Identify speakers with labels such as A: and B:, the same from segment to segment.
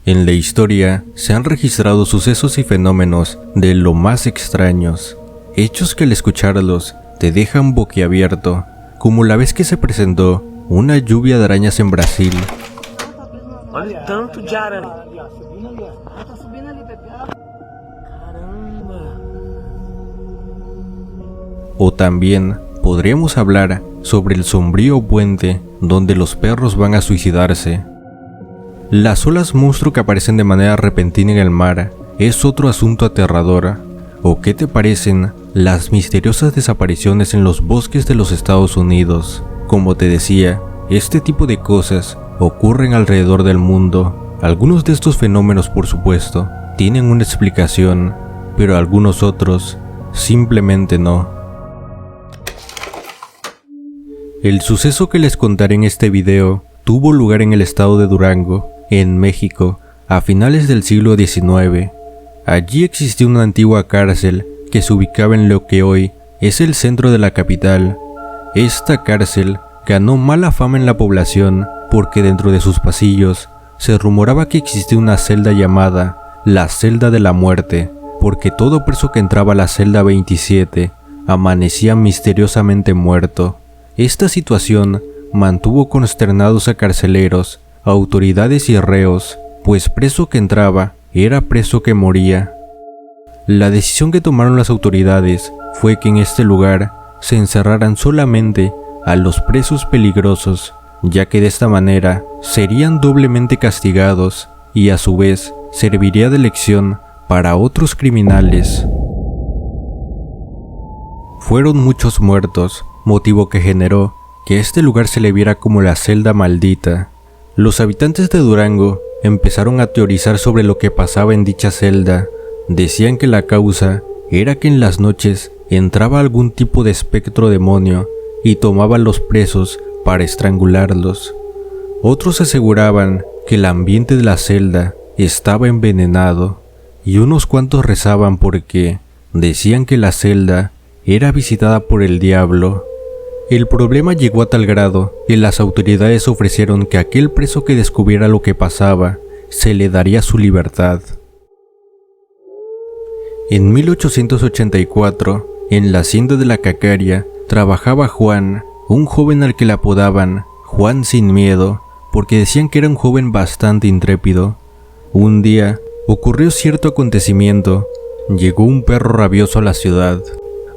A: En la historia se han registrado sucesos y fenómenos de lo más extraños, hechos que al escucharlos te dejan boquiabierto, como la vez que se presentó una lluvia de arañas en Brasil.
B: Olha o tanto de aranha. Caramba.
A: O también podríamos hablar sobre el sombrío puente donde los perros van a suicidarse. Las olas monstruo que aparecen de manera repentina en el mar es otro asunto aterrador. ¿O qué te parecen las misteriosas desapariciones en los bosques de los Estados Unidos? Como te decía, este tipo de cosas ocurren alrededor del mundo. Algunos de estos fenómenos, por supuesto, tienen una explicación, pero algunos otros simplemente no. El suceso que les contaré en este video tuvo lugar en el estado de Durango, en México, a finales del siglo XIX. Allí existía una antigua cárcel que se ubicaba en lo que hoy es el centro de la capital. Esta cárcel ganó mala fama en la población porque dentro de sus pasillos se rumoraba que existía una celda llamada la celda de la muerte, porque todo preso que entraba a la celda 27 amanecía misteriosamente muerto. Esta situación mantuvo consternados a carceleros, autoridades y reos, pues preso que entraba era preso que moría. La decisión que tomaron las autoridades fue que en este lugar se encerraran solamente a los presos peligrosos, ya que de esta manera serían doblemente castigados y a su vez serviría de lección para otros criminales. Fueron muchos muertos, motivo que generó que este lugar se le viera como la celda maldita. Los habitantes de Durango empezaron a teorizar sobre lo que pasaba en dicha celda. Decían que la causa era que en las noches entraba algún tipo de espectro demonio y tomaba a los presos para estrangularlos. Otros aseguraban que el ambiente de la celda estaba envenenado, y unos cuantos rezaban porque decían que la celda era visitada por el diablo. El problema llegó a tal grado que las autoridades ofrecieron que aquel preso que descubriera lo que pasaba se le daría su libertad. En 1884, en la hacienda de la Cacaria, trabajaba Juan, un joven al que le apodaban Juan sin miedo, porque decían que era un joven bastante intrépido. Un día ocurrió cierto acontecimiento. Llegó un perro rabioso a la ciudad,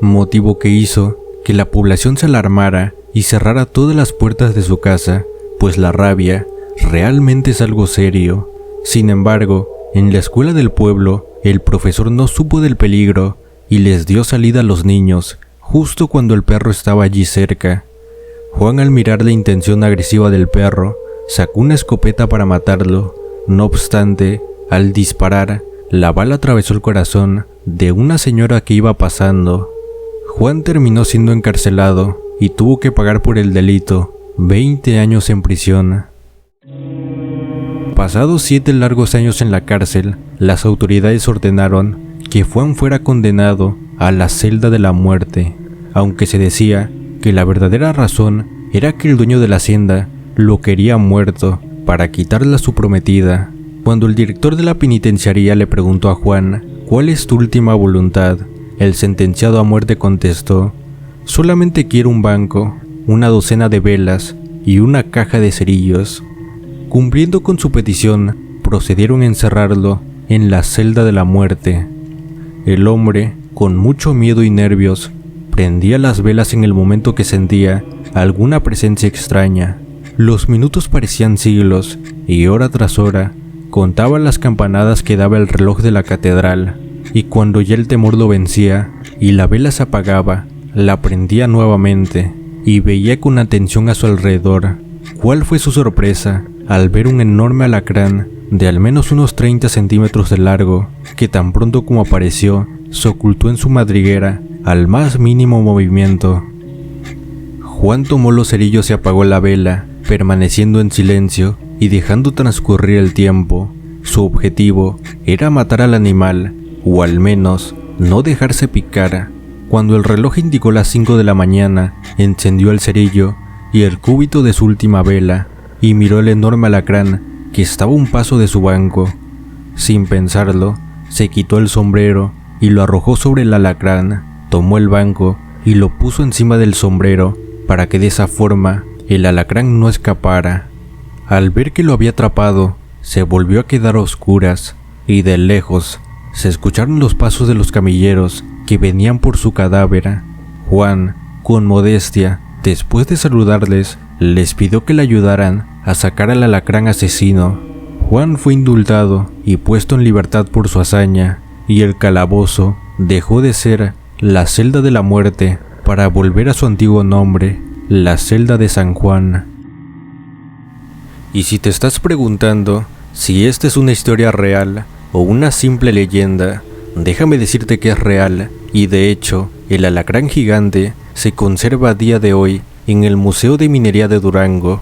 A: motivo que hizo que la población se alarmara y cerrara todas las puertas de su casa, pues la rabia realmente es algo serio. Sin embargo, en la escuela del pueblo, el profesor no supo del peligro y les dio salida a los niños, justo cuando el perro estaba allí cerca. Juan, al mirar la intención agresiva del perro, sacó una escopeta para matarlo. No obstante, al disparar, la bala atravesó el corazón de una señora que iba pasando. Juan terminó siendo encarcelado y tuvo que pagar por el delito 20 años en prisión. Pasados 7 largos años en la cárcel, las autoridades ordenaron que Juan fuera condenado a la celda de la muerte, aunque se decía que la verdadera razón era que el dueño de la hacienda lo quería muerto para quitarle a su prometida. Cuando el director de la penitenciaría le preguntó a Juan: ¿cuál es tu última voluntad?, el sentenciado a muerte contestó: solamente quiero un banco, una docena de velas y una caja de cerillos. Cumpliendo con su petición, procedieron a encerrarlo en la celda de la muerte. El hombre, con mucho miedo y nervios, prendía las velas en el momento que sentía alguna presencia extraña. Los minutos parecían siglos y hora tras hora contaban las campanadas que daba el reloj de la catedral, y cuando ya el temor lo vencía y la vela se apagaba, la prendía nuevamente y veía con atención a su alrededor. ¿Cuál fue su sorpresa al ver un enorme alacrán de al menos unos 30 centímetros de largo, que tan pronto como apareció, se ocultó en su madriguera al más mínimo movimiento? Juan tomó los cerillos y apagó la vela, permaneciendo en silencio y dejando transcurrir el tiempo. Su objetivo era matar al animal, o al menos no dejarse picar. Cuando el reloj indicó las 5 de la mañana, encendió el cerillo y el cúbito de su última vela y miró el enorme alacrán que estaba a un paso de su banco. Sin pensarlo, se quitó el sombrero y lo arrojó sobre el alacrán, tomó el banco y lo puso encima del sombrero para que de esa forma el alacrán no escapara. Al ver que lo había atrapado, se volvió a quedar a oscuras y de lejos se escucharon los pasos de los camilleros que venían por su cadáver. Juan, con modestia, después de saludarles, les pidió que le ayudaran a sacar al alacrán asesino. Juan fue indultado y puesto en libertad por su hazaña, y el calabozo dejó de ser la celda de la muerte para volver a su antiguo nombre, la celda de San Juan. Y si te estás preguntando si esta es una historia real o una simple leyenda, déjame decirte que es real, y de hecho, el alacrán gigante se conserva a día de hoy en el Museo de Minería de Durango.